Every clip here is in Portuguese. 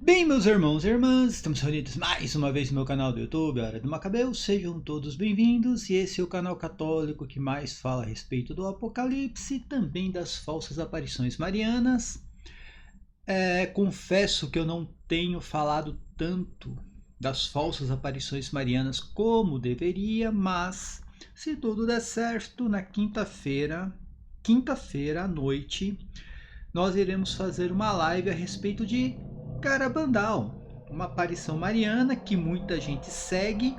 Bem, meus irmãos e irmãs, estamos reunidos mais uma vez no meu canal do YouTube, Hora do Macabeu. Sejam todos bem-vindos e esse é o canal católico que mais fala a respeito do Apocalipse e também das falsas aparições marianas. Confesso que eu não tenho falado tanto das falsas aparições marianas como deveria, mas se tudo der certo, na quinta-feira à noite, nós iremos fazer uma live a respeito de Garabandal, uma aparição mariana que muita gente segue,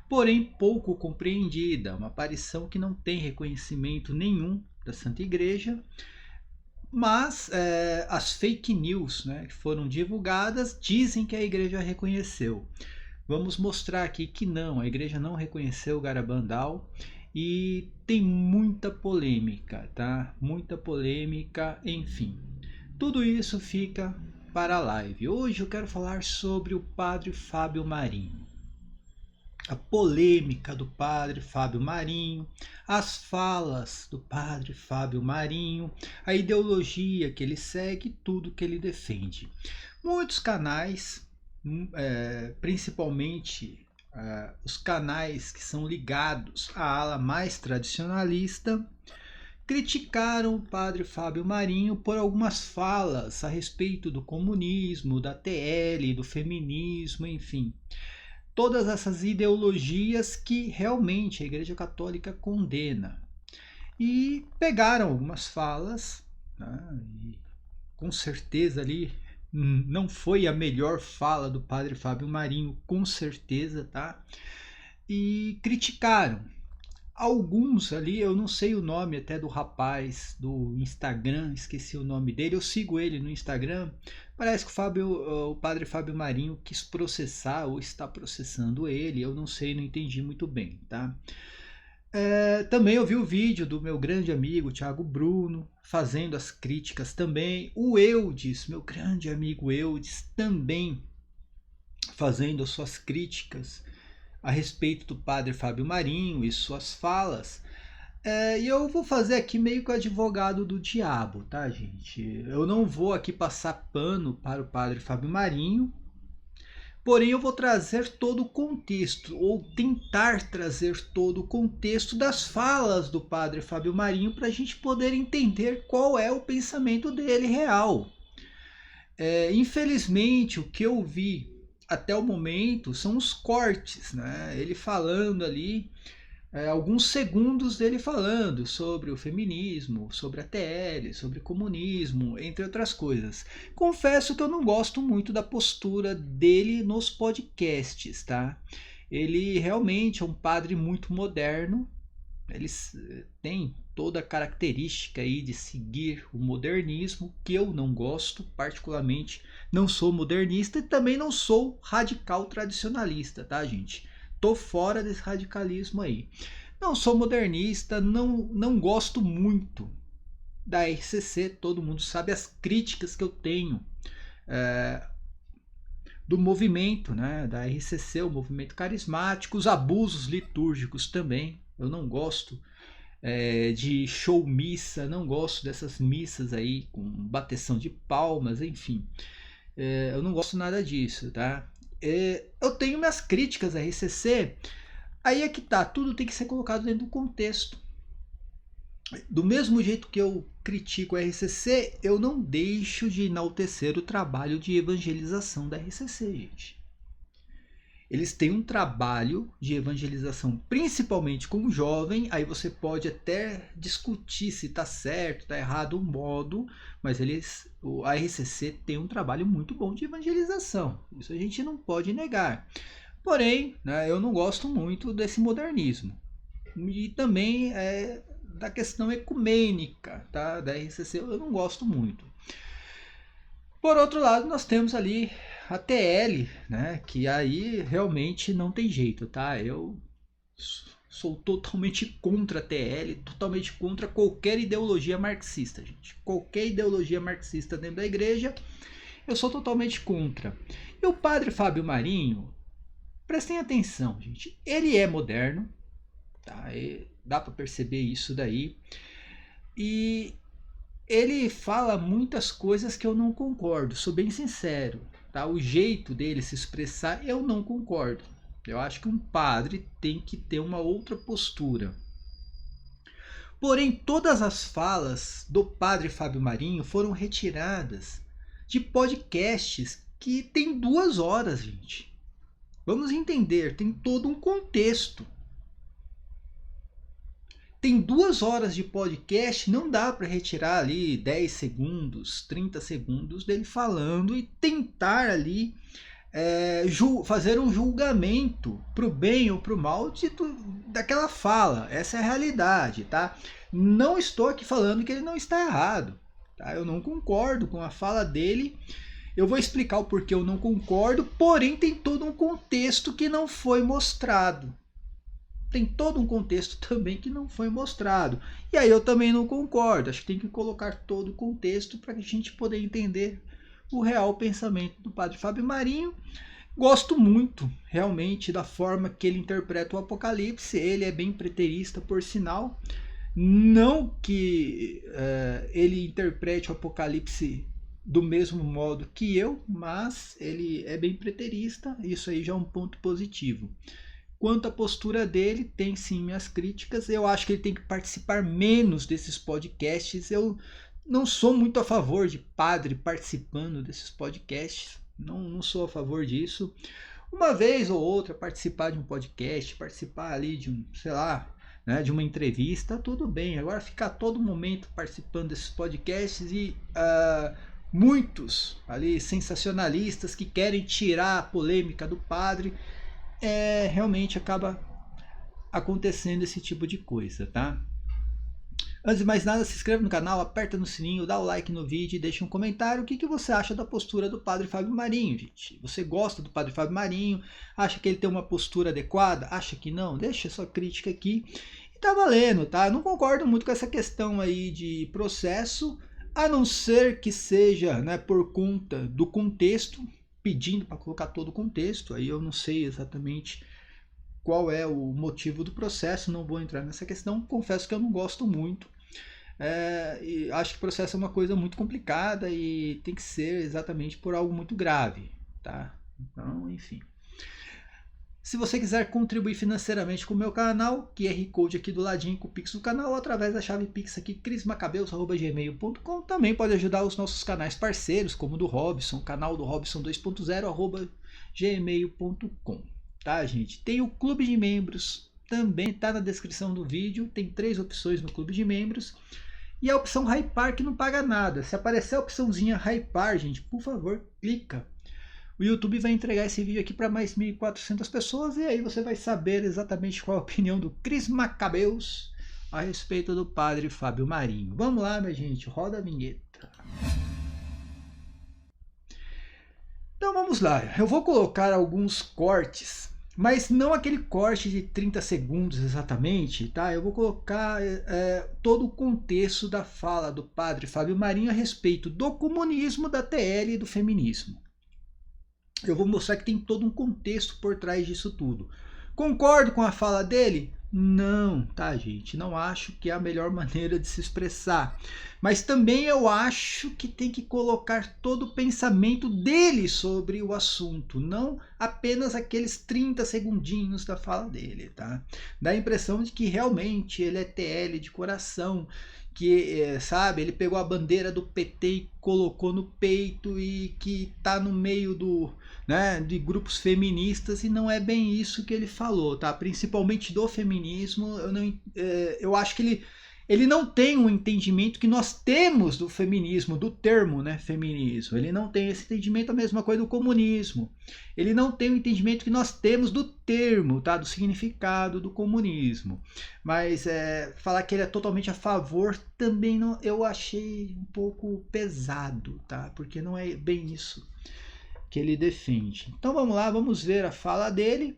porém pouco compreendida, uma aparição que não tem reconhecimento nenhum da Santa Igreja, mas as fake news, né, que foram divulgadas dizem que a Igreja reconheceu. Vamos mostrar aqui que não, a Igreja não reconheceu o Garabandal e tem muita polêmica, tá? Muita polêmica, enfim. Tudo isso fica para a live. Hoje eu quero falar sobre o Padre Fábio Marinho. A polêmica do Padre Fábio Marinho, as falas do Padre Fábio Marinho, a ideologia que ele segue, tudo que ele defende. Muitos canais, principalmente os canais que são ligados à ala mais tradicionalista, criticaram o padre Fábio Marinho por algumas falas a respeito do comunismo, da TL, do feminismo, enfim. Todas essas ideologias que realmente a Igreja Católica condena. E pegaram algumas falas, né, e com certeza ali não foi a melhor fala do padre Fábio Marinho, com certeza, tá? E criticaram. Alguns ali, eu não sei o nome até do rapaz do Instagram, esqueci o nome dele, eu sigo ele no Instagram. Parece que o padre Fábio Marinho quis processar ou está processando ele, eu não sei, não entendi muito bem, tá? Também eu vi o vídeo do meu grande amigo Thiago Bruno fazendo as críticas também. O Eudes, meu grande amigo Eudes, também fazendo as suas críticas a respeito do padre Fábio Marinho e suas falas. E eu vou fazer aqui meio que o advogado do diabo, tá, gente? Eu não vou aqui passar pano para o padre Fábio Marinho, porém eu vou trazer todo o contexto, ou tentar trazer todo o contexto das falas do padre Fábio Marinho para a gente poder entender qual é o pensamento dele real. Infelizmente, o que eu vi até o momento são os cortes, né? Ele falando ali, alguns segundos dele falando sobre o feminismo, sobre a TL, sobre comunismo, entre outras coisas. Confesso que eu não gosto muito da postura dele nos podcasts, tá? Ele realmente é um padre muito moderno. Eles têm toda a característica aí de seguir o modernismo, que eu não gosto, particularmente não sou modernista e também não sou radical tradicionalista, tá, gente? Tô fora desse radicalismo aí. Não sou modernista, não gosto muito da RCC, todo mundo sabe as críticas que eu tenho do movimento, né, da RCC, o movimento carismático, os abusos litúrgicos também. Eu não gosto de show missa, não gosto dessas missas aí com bateção de palmas, enfim. Eu não gosto nada disso, tá? Eu tenho minhas críticas à RCC, aí é que tá, tudo tem que ser colocado dentro do contexto. Do mesmo jeito que eu critico a RCC, eu não deixo de enaltecer o trabalho de evangelização da RCC, gente. Eles têm um trabalho de evangelização, principalmente com o jovem. Aí você pode até discutir se está certo, está errado o modo, mas a RCC tem um trabalho muito bom de evangelização. Isso a gente não pode negar. Porém, né, eu não gosto muito desse modernismo. E também da questão ecumênica, tá, da RCC, eu não gosto muito. Por outro lado, nós temos ali a TL, né, que aí realmente não tem jeito, tá? Eu sou totalmente contra a TL, totalmente contra qualquer ideologia marxista, gente. Qualquer ideologia marxista dentro da igreja, eu sou totalmente contra. E o padre Fábio Marinho, prestem atenção, gente, ele é moderno, tá? Dá para perceber isso daí. E ele fala muitas coisas que eu não concordo, sou bem sincero, tá? O jeito dele se expressar, eu não concordo. Eu acho que um padre tem que ter uma outra postura. Porém, todas as falas do padre Fábio Marinho foram retiradas de podcasts que tem 2 horas, gente. Vamos entender, tem todo um contexto. Tem 2 horas de podcast, não dá para retirar ali 10 segundos, 30 segundos dele falando e tentar ali fazer um julgamento para o bem ou para o mal daquela fala. Essa é a realidade, tá? Não estou aqui falando que ele não está errado, tá? Eu não concordo com a fala dele. Eu vou explicar o porquê eu não concordo, porém tem todo um contexto que não foi mostrado. Tem todo um contexto também que não foi mostrado. E aí eu também não concordo. Acho que tem que colocar todo o contexto para a gente poder entender o real pensamento do padre Fábio Marinho. Gosto muito, realmente, da forma que ele interpreta o Apocalipse. Ele é bem preterista, por sinal. Não que ele interprete o Apocalipse do mesmo modo que eu, mas ele é bem preterista. Isso aí já é um ponto positivo. Quanto à postura dele, tem sim minhas críticas. Eu acho que ele tem que participar menos desses podcasts. Eu não sou muito a favor de padre participando desses podcasts. Não sou a favor disso. Uma vez ou outra participar de um podcast, participar ali de um, sei lá, né, de uma entrevista, tudo bem. Agora ficar todo momento participando desses podcasts e muitos ali sensacionalistas que querem tirar a polêmica do padre, realmente acaba acontecendo esse tipo de coisa, tá? Antes de mais nada, se inscreve no canal, aperta no sininho, dá o like no vídeo e deixa um comentário. O que você acha da postura do padre Fábio Marinho, gente? Você gosta do padre Fábio Marinho? Acha que ele tem uma postura adequada? Acha que não? Deixa sua crítica aqui. E tá valendo, tá? Eu não concordo muito com essa questão aí de processo, a não ser que seja, né, por conta do contexto, pedindo para colocar todo o contexto. Aí eu não sei exatamente qual é o motivo do processo, não vou entrar nessa questão. Confesso que eu não gosto muito. E acho que o processo é uma coisa muito complicada e tem que ser exatamente por algo muito grave, tá? Então, enfim. Se você quiser contribuir financeiramente com o meu canal, QR Code aqui do ladinho com o Pix do canal, ou através da chave Pix aqui, crismacabelos@gmail.com. Também pode ajudar os nossos canais parceiros, como o do Robson, canal do Robson 2.0, @gmail.com. Tá, gente? Tem o Clube de Membros, também está na descrição do vídeo. Tem 3 opções no Clube de Membros. E a opção Hypar, que não paga nada. Se aparecer a opçãozinha Hypar, gente, por favor, clica. O YouTube vai entregar esse vídeo aqui para mais 1.400 pessoas e aí você vai saber exatamente qual a opinião do Cris Macabeus a respeito do padre Fábio Marinho. Vamos lá, minha gente, roda a vinheta. Então vamos lá, eu vou colocar alguns cortes, mas não aquele corte de 30 segundos exatamente, tá? Eu vou colocar todo o contexto da fala do padre Fábio Marinho a respeito do comunismo, da TL e do feminismo. Eu vou mostrar que tem todo um contexto por trás disso tudo. Concordo com a fala dele? Não, tá, gente? Não acho que é a melhor maneira de se expressar. Mas também eu acho que tem que colocar todo o pensamento dele sobre o assunto, não apenas aqueles 30 segundinhos da fala dele, tá? Dá a impressão de que realmente ele é TL de coração, que, sabe, ele pegou a bandeira do PT e colocou no peito e que tá no meio de grupos feministas, e não é bem isso que ele falou, tá? Principalmente do feminismo, eu acho que ele não tem um entendimento que nós temos do feminismo, do termo, né, feminismo. Ele não tem esse entendimento, a mesma coisa do comunismo. Ele não tem o entendimento que nós temos do termo, tá, do significado do comunismo. Mas falar que ele é totalmente a favor também não, eu achei um pouco pesado, tá? Porque não é bem isso que ele defende. Então vamos lá, vamos ver a fala dele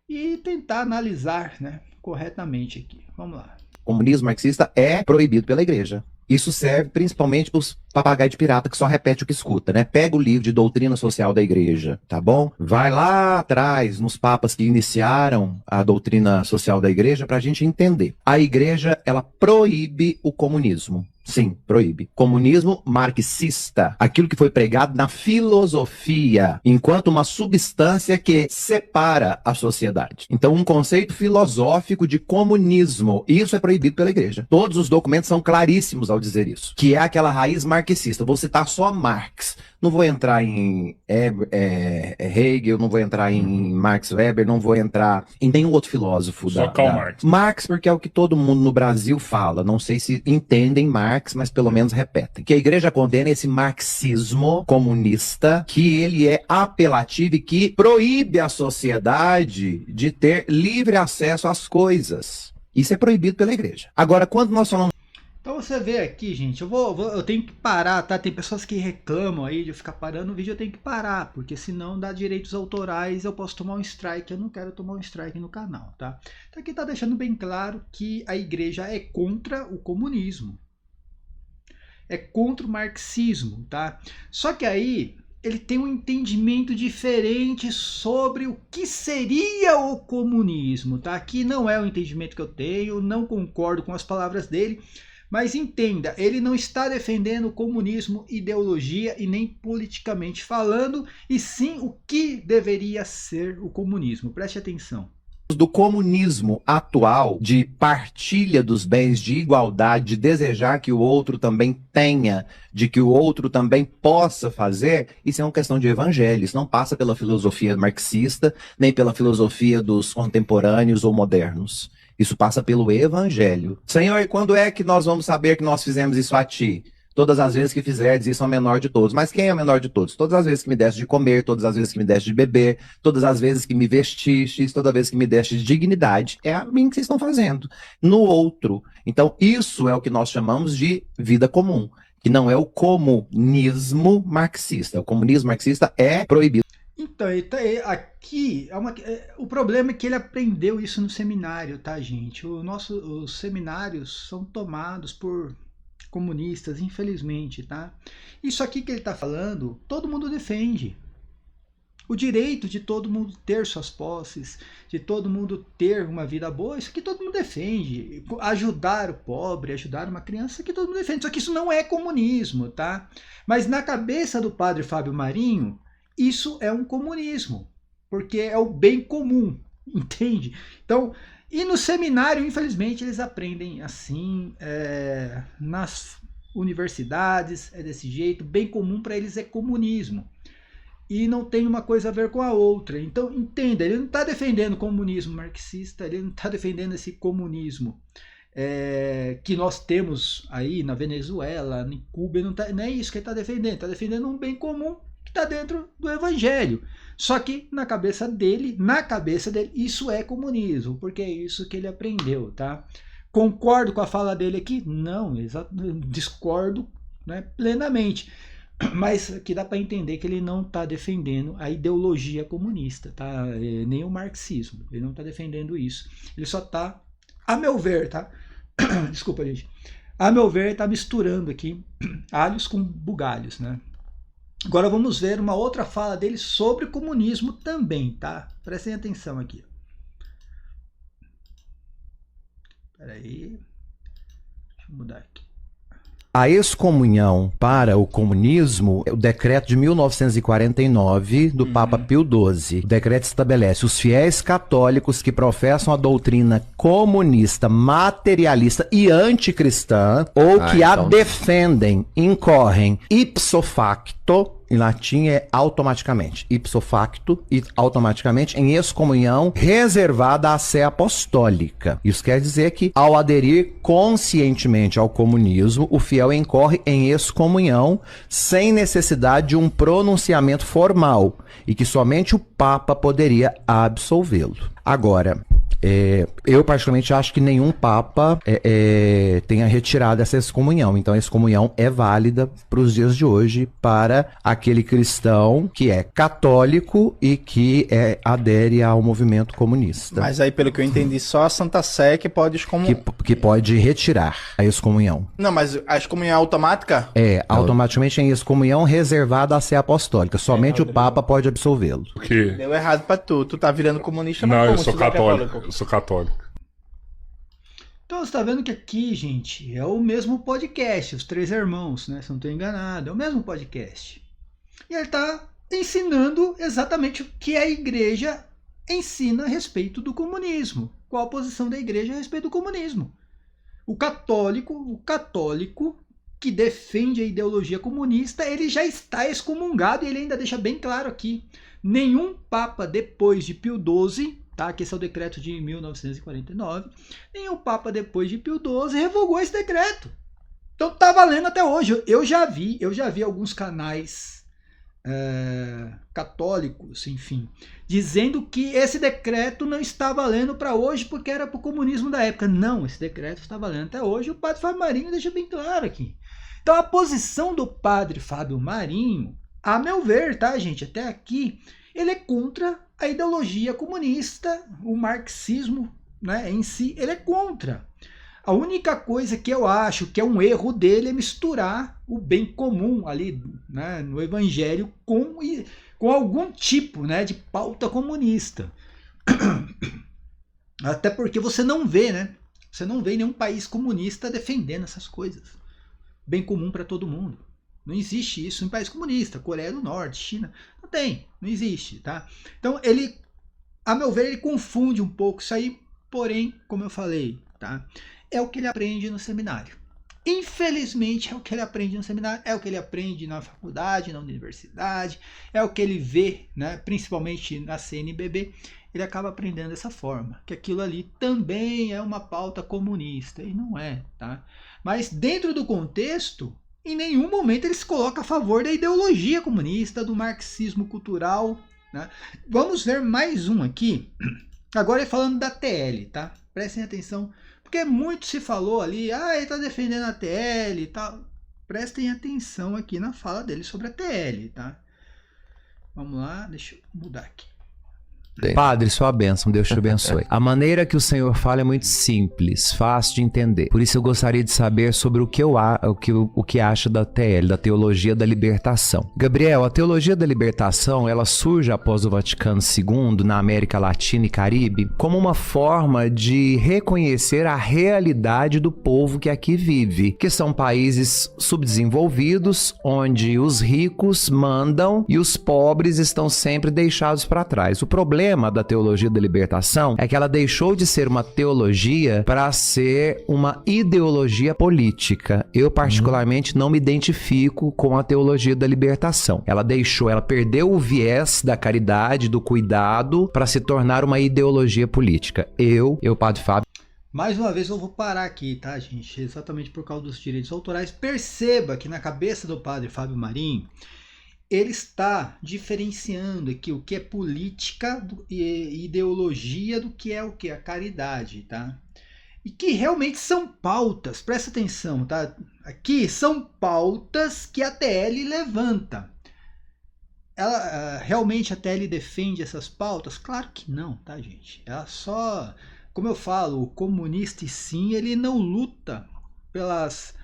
e tentar analisar, né, corretamente aqui. Vamos lá. O comunismo marxista é proibido pela igreja. Isso serve principalmente para os papagaios de pirata que só repete o que escuta, né? Pega o livro de doutrina social da igreja, tá bom? Vai lá atrás, nos papas que iniciaram a doutrina social da igreja, para a gente entender. A igreja, ela proíbe o comunismo. Sim, proíbe. Comunismo marxista, aquilo que foi pregado na filosofia, enquanto uma substância que separa a sociedade. Então, um conceito filosófico de comunismo, isso é proibido pela igreja. Todos os documentos são claríssimos ao dizer isso, que é aquela raiz marxista. Vou citar só Marx. Não vou entrar em Hegel, não vou entrar em Max Weber, não vou entrar em nenhum outro filósofo. Só Karl Marx. Marx, porque é o que todo mundo no Brasil fala. Não sei se entendem Marx, mas pelo menos repetem. Que a igreja condena esse marxismo comunista, que ele é apelativo e que proíbe a sociedade de ter livre acesso às coisas. Isso é proibido pela igreja. Agora, quando nós falamos... Então você vê aqui, gente, eu tenho que parar, tá? Tem pessoas que reclamam aí de eu ficar parando o vídeo, eu tenho que parar, porque senão dá direitos autorais, eu posso tomar um strike, eu não quero tomar um strike no canal, tá? Então aqui tá deixando bem claro que a igreja é contra o comunismo, é contra o marxismo, tá? Só que aí ele tem um entendimento diferente sobre o que seria o comunismo, tá? Aqui não é o entendimento que eu tenho, não concordo com as palavras dele. Mas entenda, ele não está defendendo o comunismo ideologia e nem politicamente falando, e sim o que deveria ser o comunismo. Preste atenção. Do comunismo atual, de partilha dos bens, de igualdade, de desejar que o outro também tenha, de que o outro também possa fazer, isso é uma questão de evangelho, isso não passa pela filosofia marxista, nem pela filosofia dos contemporâneos ou modernos. Isso passa pelo evangelho. Senhor, e quando é que nós vamos saber que nós fizemos isso a ti? Todas as vezes que fizerdes isso é o menor de todos. Mas quem é o menor de todos? Todas as vezes que me deste de comer, todas as vezes que me deste de beber, todas as vezes que me vestistes, toda vez que me deste de dignidade. É a mim que vocês estão fazendo. No outro. Então, isso é o que nós chamamos de vida comum. Que não é o comunismo marxista. O comunismo marxista é proibido. Então, aqui, o problema é que ele aprendeu isso no seminário, tá, gente? Os seminários são tomados por comunistas, infelizmente, tá? Isso aqui que ele está falando, todo mundo defende. O direito de todo mundo ter suas posses, de todo mundo ter uma vida boa, isso aqui todo mundo defende. Ajudar o pobre, ajudar uma criança, isso aqui todo mundo defende. Só que isso não é comunismo, tá? Mas na cabeça do padre Fábio Marinho, isso é um comunismo, porque é o bem comum, entende? Então, e no seminário, infelizmente, eles aprendem assim, nas universidades, é desse jeito, bem comum para eles é comunismo. E não tem uma coisa a ver com a outra. Então, entenda, ele não está defendendo o comunismo marxista, ele não está defendendo esse comunismo que nós temos aí na Venezuela, em Cuba, não é isso que ele está defendendo um bem comum que está dentro do evangelho. Só que na cabeça dele, isso é comunismo, porque é isso que ele aprendeu, tá? Concordo com a fala dele aqui? Não, discordo, né, plenamente. Mas aqui dá para entender que ele não está defendendo a ideologia comunista, tá? Nem o marxismo, ele não está defendendo isso. Ele só está, a meu ver, tá? Desculpa, gente. A meu ver, está misturando aqui alhos com bugalhos, né? Agora vamos ver uma outra fala dele sobre comunismo também, tá? Prestem atenção aqui. Espera aí. Deixa eu mudar aqui. A excomunhão para o comunismo é o decreto de 1949 do Papa Pio XII. O decreto estabelece os fiéis católicos que professam a doutrina comunista, materialista e anticristã, ou que a defendem, incorrem ipso facto, em latim é automaticamente, ipso facto, e automaticamente em excomunhão reservada à sé apostólica. Isso quer dizer que, ao aderir conscientemente ao comunismo, o fiel incorre em excomunhão sem necessidade de um pronunciamento formal e que somente o Papa poderia absolvê-lo. Agora, eu particularmente acho que nenhum Papa tenha retirado essa excomunhão. Então a excomunhão é válida para os dias de hoje para aquele cristão que é católico e que adere ao movimento comunista. Mas aí, pelo que eu entendi, só a Santa Sé que pode excomunhar. Que pode retirar a excomunhão. Não, mas a excomunhão é automática? Automaticamente em excomunhão reservada à sé apostólica. Somente o Papa pode absolvê-lo. Deu errado pra tu. Tu tá virando comunista, não, mas eu sou católico. Eu sou católico. Então você está vendo que aqui, gente, é o mesmo podcast, Os Três Irmãos, né? Se não estou enganado, é o mesmo podcast. E ele está ensinando exatamente o que a igreja ensina a respeito do comunismo. Qual a posição da igreja a respeito do comunismo. O católico que defende a ideologia comunista, ele já está excomungado e ele ainda deixa bem claro aqui. Nenhum papa depois de Pio XII, tá? Que esse é o decreto de 1949, nenhum papa depois de Pio XII revogou esse decreto. Então tá valendo até hoje. Eu já vi alguns canais católicos, enfim, dizendo que esse decreto não está valendo para hoje porque era para o comunismo da época. Não, esse decreto está valendo até hoje. O padre Fábio Marinho deixa bem claro aqui. Então a posição do padre Fábio Marinho, a meu ver, tá, gente, até aqui, ele é contra a ideologia comunista, o marxismo, né, em si, ele é contra. A única coisa que eu acho que é um erro dele é misturar o bem comum ali, né, no evangelho com algum tipo, né, de pauta comunista. Até porque você não vê, né? Você não vê nenhum país comunista defendendo essas coisas. Bem comum para todo mundo. Não existe isso em país comunista. Coreia do Norte, China, não tem, não existe, tá? Então ele, a meu ver, ele confunde um pouco isso aí, porém, como eu falei, tá? É o que ele aprende no seminário. Infelizmente, é o que ele aprende no seminário, é o que ele aprende na faculdade, na universidade, é o que ele vê, né, principalmente na CNBB, ele acaba aprendendo dessa forma, que aquilo ali também é uma pauta comunista, e não é, tá? Mas dentro do contexto, em nenhum momento ele se coloca a favor da ideologia comunista, do marxismo cultural, né? Vamos ver mais um aqui, agora falando da TL, tá? Prestem atenção. Porque muito se falou ali, ele está defendendo a TL e tal. Prestem atenção aqui na fala dele sobre a TL, tá? Vamos lá, deixa eu mudar aqui. Padre, sua bênção, Deus te abençoe. A maneira que o senhor fala é muito simples, fácil de entender. Por isso eu gostaria de saber sobre o que acha da TL, da Teologia da Libertação. Gabriel, a Teologia da Libertação, ela surge após o Vaticano II, na América Latina e Caribe, como uma forma de reconhecer a realidade do povo que aqui vive, que são países subdesenvolvidos, onde os ricos mandam e os pobres estão sempre deixados para trás. O problema da teologia da libertação é que ela deixou de ser uma teologia para ser uma ideologia política. Eu, particularmente, não me identifico com a teologia da libertação. Ela perdeu o viés da caridade, do cuidado, para se tornar uma ideologia política. Eu, Padre Fábio. Mais uma vez eu vou parar aqui, tá, gente? Exatamente por causa dos direitos autorais. Perceba que na cabeça do padre Fábio Marinho, ele está diferenciando aqui o que é política e ideologia do que é o que? A caridade, tá? E que realmente são pautas, presta atenção, tá? Aqui são pautas que a TL levanta. Realmente a TL defende essas pautas? Claro que não, tá, gente? Ela só, como eu falo, o comunista sim, ele não luta pelas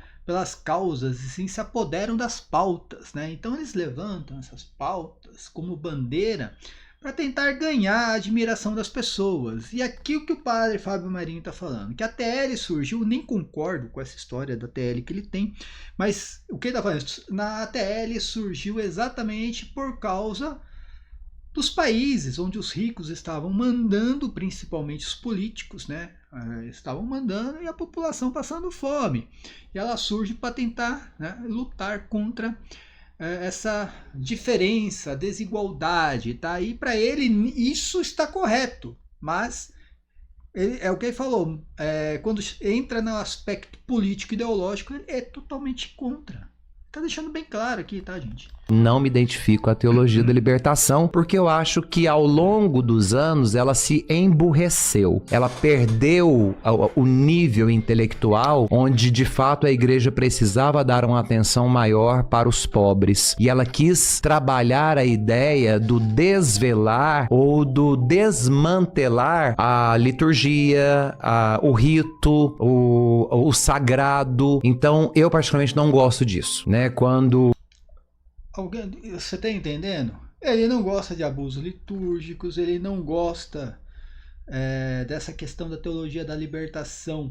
causas e sim se apoderam das pautas, né? Então eles levantam essas pautas como bandeira para tentar ganhar a admiração das pessoas. E aqui o que o padre Fábio Marinho está falando, que a TL surgiu, nem concordo com essa história da TL que ele tem, mas o que ele está falando? Na TL surgiu exatamente por causa dos países onde os ricos estavam mandando, principalmente os políticos, né? Estavam mandando e a população passando fome. E ela surge para tentar, né, lutar contra essa diferença, desigualdade, tá? E para ele isso está correto, mas é o que ele falou, quando entra no aspecto político ideológico, ele é totalmente contra. Tá deixando bem claro aqui, tá, gente? Não me identifico com a teologia da libertação, porque eu acho que ao longo dos anos ela se emburreceu. Ela perdeu o nível intelectual onde de fato a igreja precisava dar uma atenção maior para os pobres. E ela quis trabalhar a ideia do desvelar ou do desmantelar a liturgia, o rito, o sagrado. Então eu particularmente não gosto disso, né? Você está entendendo? Ele não gosta de abusos litúrgicos, ele não gosta dessa questão da teologia da libertação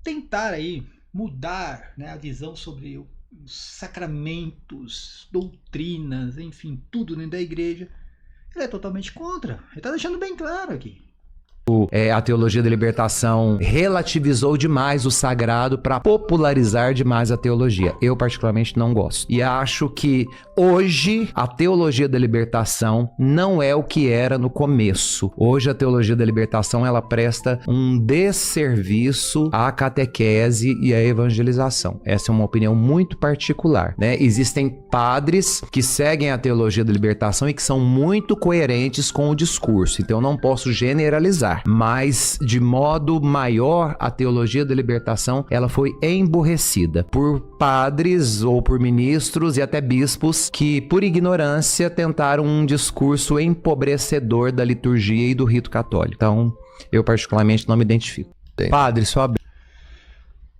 tentar aí mudar, né, a visão sobre os sacramentos, doutrinas, enfim, tudo dentro da igreja, ele é totalmente contra. Ele está deixando bem claro aqui. A teologia da libertação relativizou demais o sagrado para popularizar demais a teologia. Eu particularmente não gosto. E acho que hoje a teologia da libertação não é o que era no começo. Hoje a teologia da libertação ela presta um desserviço à catequese e à evangelização. Essa é uma opinião muito particular, né? Existem padres que seguem a teologia da libertação e que são muito coerentes com o discurso. Então eu não posso generalizar. Mas, de modo maior, a teologia da libertação ela foi emburrecida por padres ou por ministros e até bispos que, por ignorância, tentaram um discurso empobrecedor da liturgia e do rito católico. Então, eu particularmente não me identifico. Padre, sua...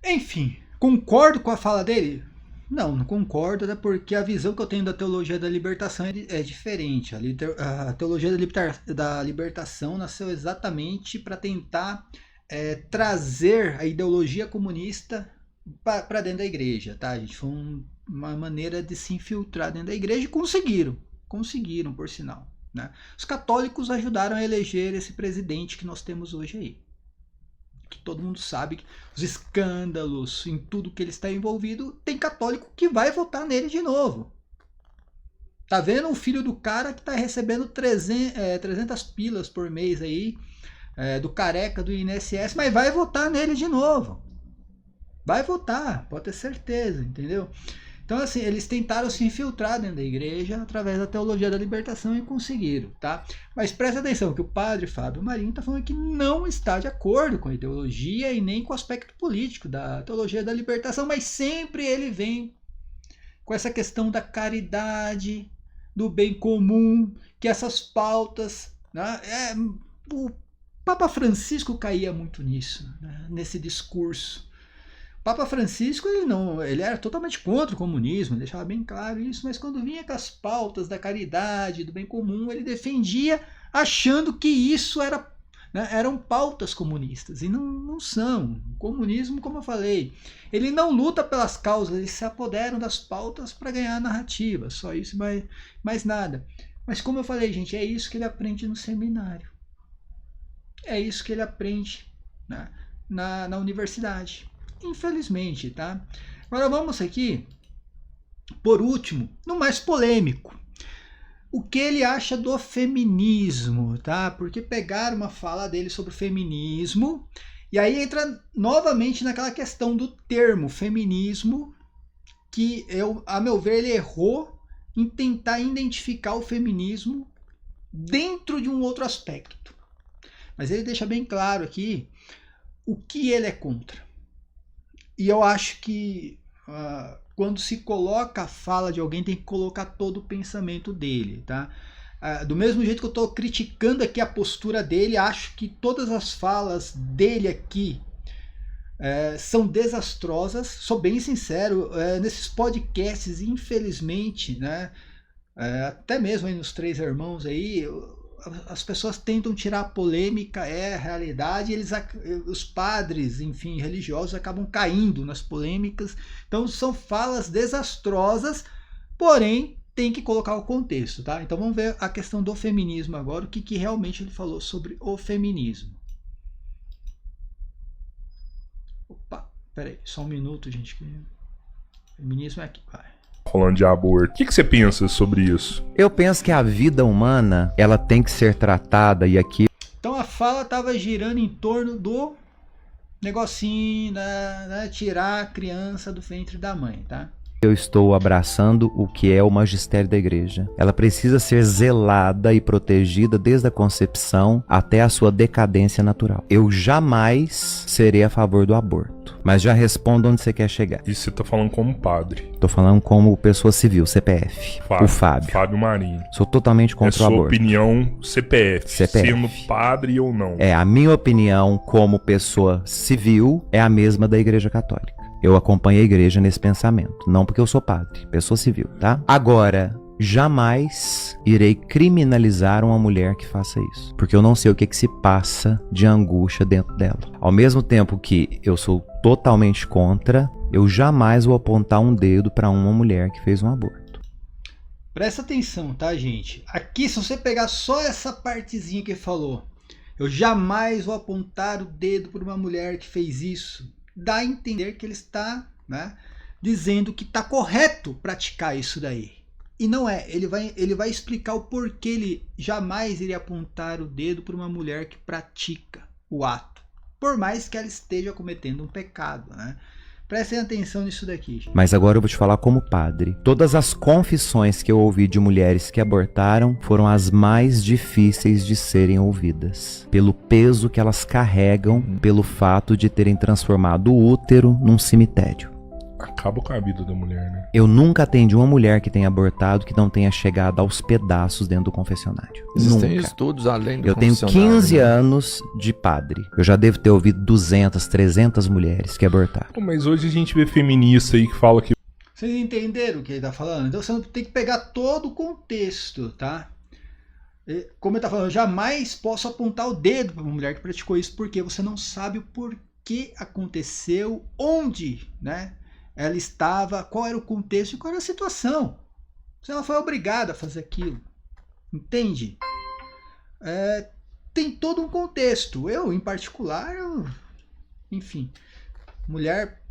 Enfim, concordo com a fala dele? Não concordo, até porque a visão que eu tenho da teologia da libertação é diferente. A teologia da libertação nasceu exatamente para tentar trazer a ideologia comunista para dentro da igreja, tá, gente? Foi uma maneira de se infiltrar dentro da igreja e conseguiram, por sinal, né? Os católicos ajudaram a eleger esse presidente que nós temos hoje aí. Que todo mundo sabe que os escândalos, em tudo que ele está envolvido, tem católico que vai votar nele de novo. Tá vendo o filho do cara que está recebendo 300 pilas por mês aí, do careca do INSS, mas vai votar nele de novo. Vai votar, pode ter certeza, entendeu? Então, assim, eles tentaram se infiltrar dentro da igreja através da teologia da libertação e conseguiram, tá? Mas presta atenção que o padre Fábio Marinho está falando que não está de acordo com a ideologia e nem com o aspecto político da teologia da libertação, mas sempre ele vem com essa questão da caridade, do bem comum, que essas pautas, né? O Papa Francisco caía muito nisso, né? Nesse discurso. Papa Francisco, ele era totalmente contra o comunismo, deixava bem claro isso, mas quando vinha com as pautas da caridade, do bem comum, ele defendia achando que isso eram pautas comunistas, e não são. O comunismo, como eu falei, ele não luta pelas causas, eles se apoderam das pautas para ganhar narrativa, só isso, mais nada. Mas como eu falei, gente, é isso que ele aprende no seminário. É isso que ele aprende, né, na universidade. Infelizmente, tá? Agora vamos aqui, por último, no mais polêmico. O que ele acha do feminismo, tá? Porque pegaram uma fala dele sobre o feminismo e aí entra novamente naquela questão do termo feminismo, que a meu ver, ele errou em tentar identificar o feminismo dentro de um outro aspecto. Mas ele deixa bem claro aqui o que ele é contra. E eu acho que quando se coloca a fala de alguém, tem que colocar todo o pensamento dele, tá? Do mesmo jeito que eu estou criticando aqui a postura dele, acho que todas as falas dele aqui são desastrosas. Sou bem sincero, nesses podcasts, infelizmente, né? Até mesmo aí nos Três Irmãos aí, as pessoas tentam tirar a polêmica, a realidade, os padres, enfim, religiosos acabam caindo nas polêmicas. Então são falas desastrosas, porém tem que colocar o contexto, tá? Então vamos ver a questão do feminismo agora, o que realmente ele falou sobre o feminismo. Opa, peraí, só um minuto, gente. Feminismo é aqui, vai. Falando de aborto. O que você pensa sobre isso? Eu penso que a vida humana, ela tem que ser tratada, e aqui... Então a fala estava girando em torno do negocinho, né, tirar a criança do ventre da mãe, tá? Eu estou abraçando o que é o magistério da igreja. Ela precisa ser zelada e protegida desde a concepção até a sua decadência natural. Eu jamais serei a favor do aborto. Mas já respondo onde você quer chegar. E você tá falando como padre? Tô falando como pessoa civil, CPF. O Fábio. Fábio Marinho. Sou totalmente contra o aborto. É sua opinião CPF. Sendo padre ou não. A minha opinião como pessoa civil é a mesma da Igreja Católica. Eu acompanho a igreja nesse pensamento. Não porque eu sou padre, pessoa civil, tá? Agora, jamais irei criminalizar uma mulher que faça isso. Porque eu não sei o que se passa de angústia dentro dela. Ao mesmo tempo que eu sou totalmente contra. Eu jamais vou apontar um dedo para uma mulher que fez um aborto. Presta atenção, tá, gente? Aqui, se você pegar só essa partezinha que ele falou, eu jamais vou apontar o dedo para uma mulher que fez isso, dá a entender que ele está, né, dizendo que está correto praticar isso daí. E não é. Ele vai explicar o porquê ele jamais iria apontar o dedo para uma mulher que pratica o ato, por mais que ela esteja cometendo um pecado, né? Prestem atenção nisso daqui, gente. Mas agora eu vou te falar como padre. Todas as confissões que eu ouvi de mulheres que abortaram foram as mais difíceis de serem ouvidas. Pelo peso que elas carregam, pelo fato de terem transformado o útero num cemitério. Acaba com a vida da mulher, né? Eu nunca atendi uma mulher que tenha abortado que não tenha chegado aos pedaços dentro do confessionário. Existem Nunca. estudos além do Eu tenho confessionário, 15 né? anos de padre. Eu já devo ter ouvido 200, 300 mulheres que abortaram. Pô, mas hoje a gente vê feminista aí que fala que Vocês entenderam o que ele está falando? Então você tem que pegar todo o contexto, tá? Como ele está falando, eu jamais posso apontar o dedo para uma mulher que praticou isso, porque você não sabe o porquê aconteceu, onde, né? Ela estava, qual era o contexto e qual era a situação. Se ela foi obrigada a fazer aquilo. Entende? Tem todo um contexto. Eu, em particular, enfim, mulher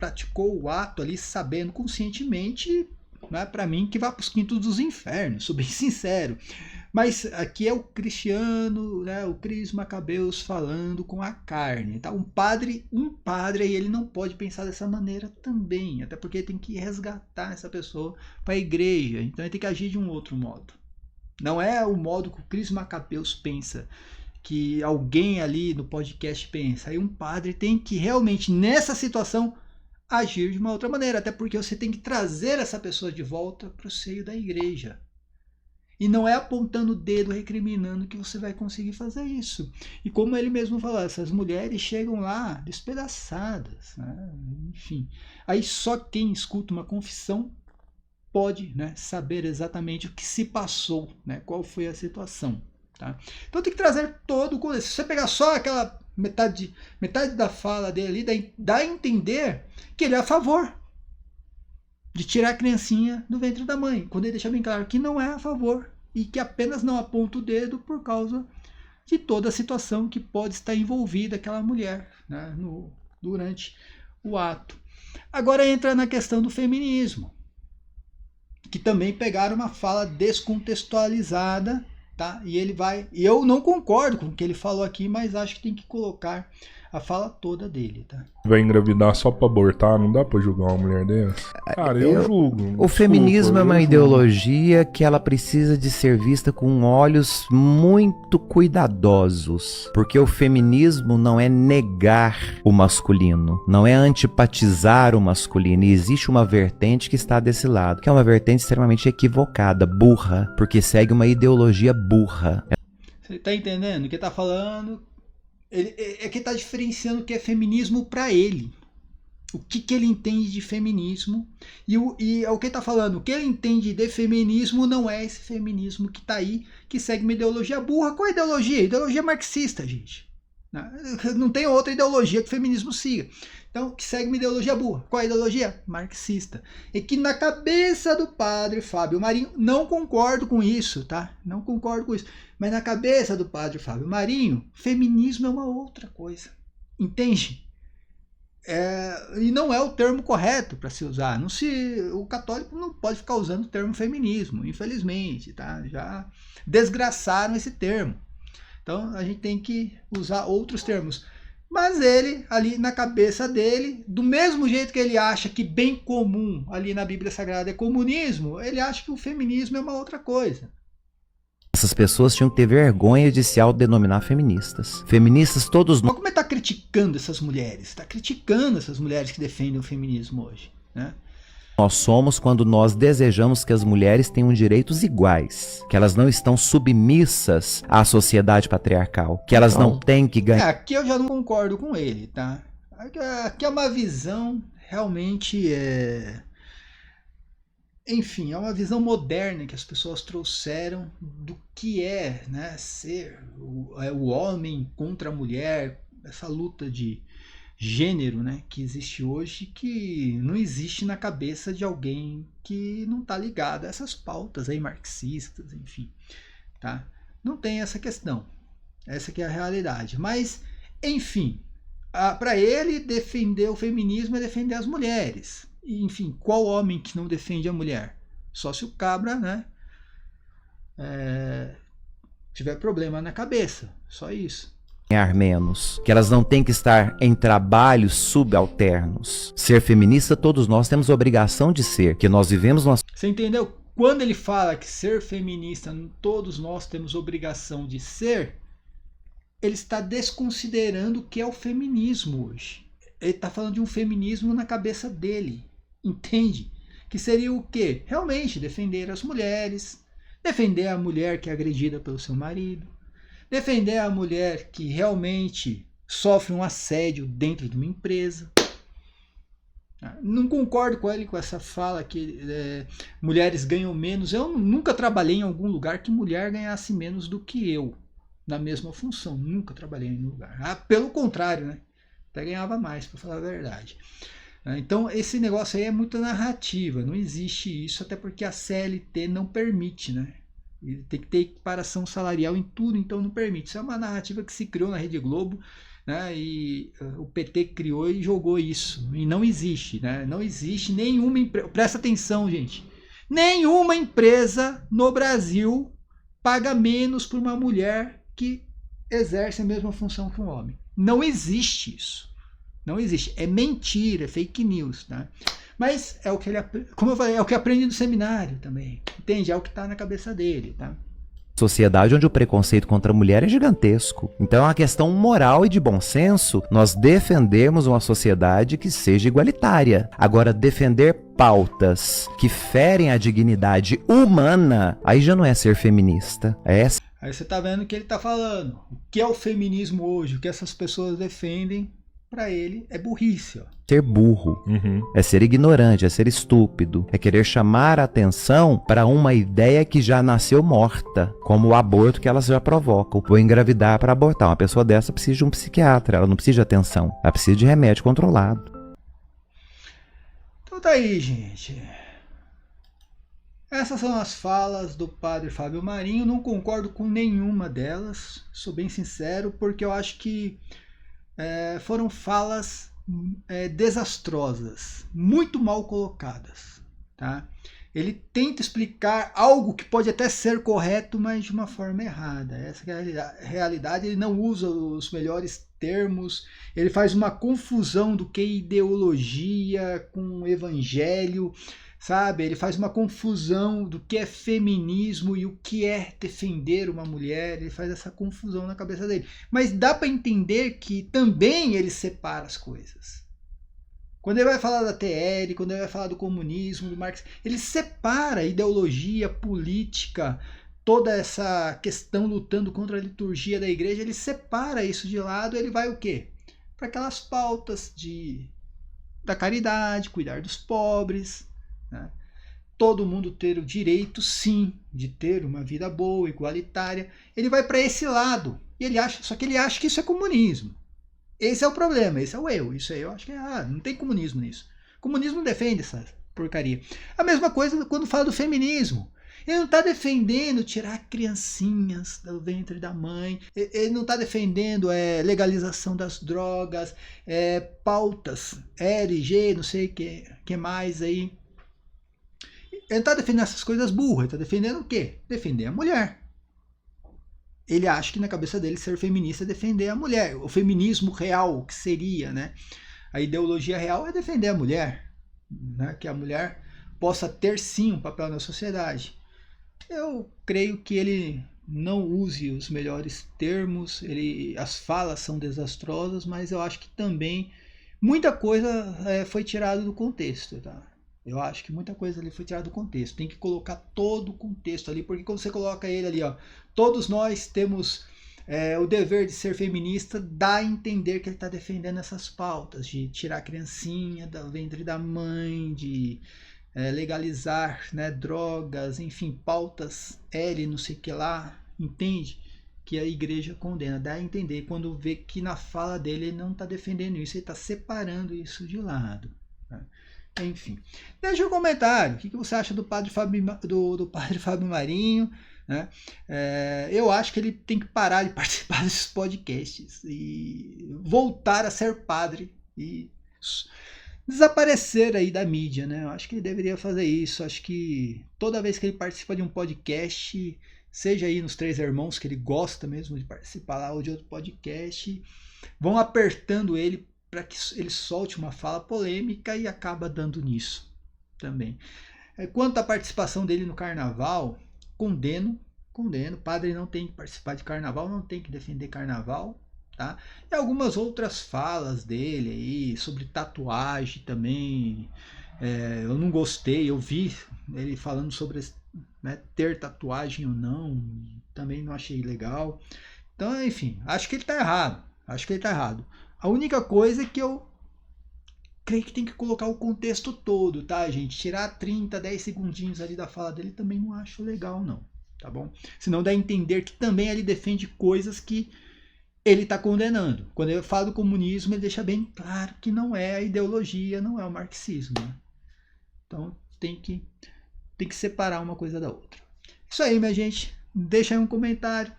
praticou o ato ali sabendo conscientemente, né, para mim, que vai para os quintos dos infernos, sou bem sincero. Mas aqui é o Cristiano, né, o Cris Macabeus falando com a carne. Tá? Um padre aí, ele não pode pensar dessa maneira também, até porque tem que resgatar essa pessoa para a igreja, então ele tem que agir de um outro modo. Não é o modo que o Cris Macabeus pensa, que alguém ali no podcast pensa. Aí um padre tem que realmente, nessa situação, agir de uma outra maneira, até porque você tem que trazer essa pessoa de volta para o seio da igreja. E não é apontando o dedo, recriminando, que você vai conseguir fazer isso. E como ele mesmo falou, essas mulheres chegam lá despedaçadas, né? Enfim. Aí só quem escuta uma confissão pode, né, saber exatamente o que se passou, né? Qual foi a situação. Tá? Então tem que trazer todo o contexto. Se você pegar só aquela metade da fala dele ali, dá a entender que ele é a favor de tirar a criancinha do ventre da mãe, quando ele deixa bem claro que não é a favor e que apenas não aponta o dedo por causa de toda a situação que pode estar envolvida aquela mulher, né, durante o ato. Agora entra na questão do feminismo, que também pegaram uma fala descontextualizada, tá? E eu não concordo com o que ele falou aqui, mas acho que tem que colocar a fala toda dele, tá? vai engravidar só pra abortar, não dá pra julgar uma mulher dessa? Cara, eu julgo. O feminismo é uma ideologia que ela precisa de ser vista com olhos muito cuidadosos, porque o feminismo não é negar o masculino, não é antipatizar o masculino, e existe uma vertente que está desse lado, que é uma vertente extremamente equivocada, burra, porque segue uma ideologia burra. Você tá entendendo o que tá falando? É que tá diferenciando o que é feminismo para ele. O que ele entende de feminismo. E é o que ele tá falando. O que ele entende de feminismo não é esse feminismo que tá aí, que segue uma ideologia burra. Qual é a ideologia? Ideologia marxista, gente. Não tem outra ideologia que o feminismo siga. Então, que segue uma ideologia burra. Qual é a ideologia? Marxista. E que na cabeça do padre Fábio Marinho, não concordo com isso, tá? Não concordo com isso. Mas na cabeça do padre Fábio Marinho, feminismo é uma outra coisa. Entende? E não é o termo correto para se usar. O católico não pode ficar usando o termo feminismo, infelizmente, tá? Já desgraçaram esse termo. Então, a gente tem que usar outros termos. Mas ele, ali na cabeça dele, do mesmo jeito que ele acha que bem comum ali na Bíblia Sagrada é comunismo, ele acha que o feminismo é uma outra coisa. Essas pessoas tinham que ter vergonha de se autodenominar feministas. Feministas todos nós. Como ele está criticando essas mulheres? Está criticando essas mulheres que defendem o feminismo hoje, né? Nós somos quando nós desejamos que as mulheres tenham direitos iguais, que elas não estão submissas à sociedade patriarcal, que elas não têm que ganhar. Aqui eu já não concordo com ele, tá? Aqui é uma visão realmente enfim, é uma visão moderna que as pessoas trouxeram do que é, né, ser o homem contra a mulher, essa luta de gênero, né, que existe hoje, que não existe na cabeça de alguém que não está ligado a essas pautas aí marxistas, enfim, tá? Não tem essa questão. Essa que é a realidade. Mas, enfim, para ele defender o feminismo é defender as mulheres. E, enfim, qual homem que não defende a mulher? Só se o cabra, né, tiver problema na cabeça. Só isso. Ganhar menos, que elas não têm que estar em trabalhos subalternos. Ser feminista, todos nós temos obrigação de ser, que nós vivemos numa... Você entendeu? Quando ele fala que ser feminista, todos nós temos obrigação de ser, ele está desconsiderando o que é o feminismo hoje. Ele está falando de um feminismo na cabeça dele, entende? Que seria o quê? Realmente defender as mulheres, defender a mulher que é agredida pelo seu marido, defender a mulher que realmente sofre um assédio dentro de uma empresa. Não concordo com ele com essa fala que mulheres ganham menos. Eu nunca trabalhei em algum lugar que mulher ganhasse menos do que eu, na mesma função. Nunca trabalhei em nenhum lugar. Pelo contrário, né? Até ganhava mais, para falar a verdade. Então, esse negócio aí é muita narrativa. Não existe isso, até porque a CLT não permite, né? Tem que ter equiparação salarial em tudo, então não permite. Isso é uma narrativa que se criou na Rede Globo, né, e o PT criou e jogou isso. E não existe, né? Não existe nenhuma empresa. Presta atenção, gente. Nenhuma empresa no Brasil paga menos por uma mulher que exerce a mesma função que um homem. Não existe isso. Não existe. É mentira, é fake news, tá? Mas é o que ele, como eu falei, é o que aprende no seminário também. Entende? É o que está na cabeça dele, tá? Sociedade onde o preconceito contra a mulher é gigantesco. Então é uma questão moral e de bom senso nós defendermos uma sociedade que seja igualitária. Agora, defender pautas que ferem a dignidade humana, aí já não é ser feminista. Aí você tá vendo o que ele tá falando. O que é o feminismo hoje? O que essas pessoas defendem, para ele, é burrice, ó. Ser burro, é ser ignorante, é ser estúpido, é querer chamar a atenção para uma ideia que já nasceu morta, como o aborto que elas já provocam. Vou engravidar para abortar. Uma pessoa dessa precisa de um psiquiatra, ela não precisa de atenção, ela precisa de remédio controlado. Então tá aí, gente. Essas são as falas do padre Fábio Marinho. Não concordo com nenhuma delas, sou bem sincero, porque eu acho que foram falas desastrosas, muito mal colocadas, tá? Ele tenta explicar algo que pode até ser correto, mas de uma forma errada. Essa é a realidade. Ele não usa os melhores termos, ele faz uma confusão do que é ideologia com evangelho, sabe? Ele faz uma confusão do que é feminismo e o que é defender uma mulher. Ele faz essa confusão na cabeça dele. Mas dá para entender que também ele separa as coisas. Quando ele vai falar da TL, quando ele vai falar do comunismo, do Marx, ele separa a ideologia, política, toda essa questão lutando contra a liturgia da igreja, ele separa isso de lado. Ele vai o quê? Para aquelas pautas da caridade, cuidar dos pobres, né? Todo mundo ter o direito, sim, de ter uma vida boa, igualitária. Ele vai para esse lado. E só que ele acha que isso é comunismo. Esse é o problema, esse é o erro. Isso aí eu acho que não tem comunismo nisso. O comunismo não defende essa porcaria. A mesma coisa quando fala do feminismo. Ele não está defendendo tirar criancinhas do ventre da mãe. Ele não está defendendo legalização das drogas, pautas LG, não sei o que mais aí. Ele está defendendo essas coisas burras. Ele está defendendo o quê? Defender a mulher. Ele acha que na cabeça dele ser feminista é defender a mulher. O feminismo real, o que seria, né? A ideologia real é defender a mulher, né? Que a mulher possa ter sim um papel na sociedade. Eu creio que ele não use os melhores termos, as falas são desastrosas, mas eu acho que também muita coisa foi tirada do contexto, tá? Eu acho que muita coisa ali foi tirada do contexto. Tem que colocar todo o contexto ali, porque quando você coloca ele ali, ó, todos nós temos o dever de ser feminista, dá a entender que ele está defendendo essas pautas de tirar a criancinha do ventre da mãe, de legalizar, né, drogas, enfim, pautas L, não sei o que lá, entende? que a igreja condena. Dá a entender quando vê que na fala dele ele não está defendendo isso, ele está separando isso de lado. Né? Enfim, deixa um comentário. O que você acha do padre Fábio, do padre Fábio Marinho? Né? Eu acho que ele tem que parar de participar desses podcasts e voltar a ser padre e desaparecer aí da mídia, né? Eu acho que ele deveria fazer isso. Acho que toda vez que ele participa de um podcast, seja aí nos Três Irmãos, que ele gosta mesmo de participar lá, ou de outro podcast, vão apertando ele para que ele solte uma fala polêmica e acaba dando nisso também. Quanto à participação dele no carnaval, condeno. O padre não tem que participar de carnaval, não tem que defender carnaval. Tá? E algumas outras falas dele aí, sobre tatuagem também, eu não gostei. Eu vi ele falando sobre ter tatuagem ou não, também não achei legal. Então, enfim, acho que ele tá errado. A única coisa é que eu creio que tem que colocar o contexto todo, tá, gente? Tirar 10 segundinhos ali da fala dele também não acho legal, não, tá bom? Senão dá a entender que também ele defende coisas que ele está condenando. Quando ele fala do comunismo, ele deixa bem claro que não é a ideologia, não é o marxismo. Né? Então tem que separar uma coisa da outra. Isso aí, minha gente. Deixa aí um comentário,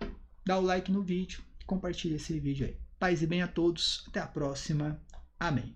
dá o like no vídeo, compartilha esse vídeo aí. Paz e bem a todos. Até a próxima. Amém.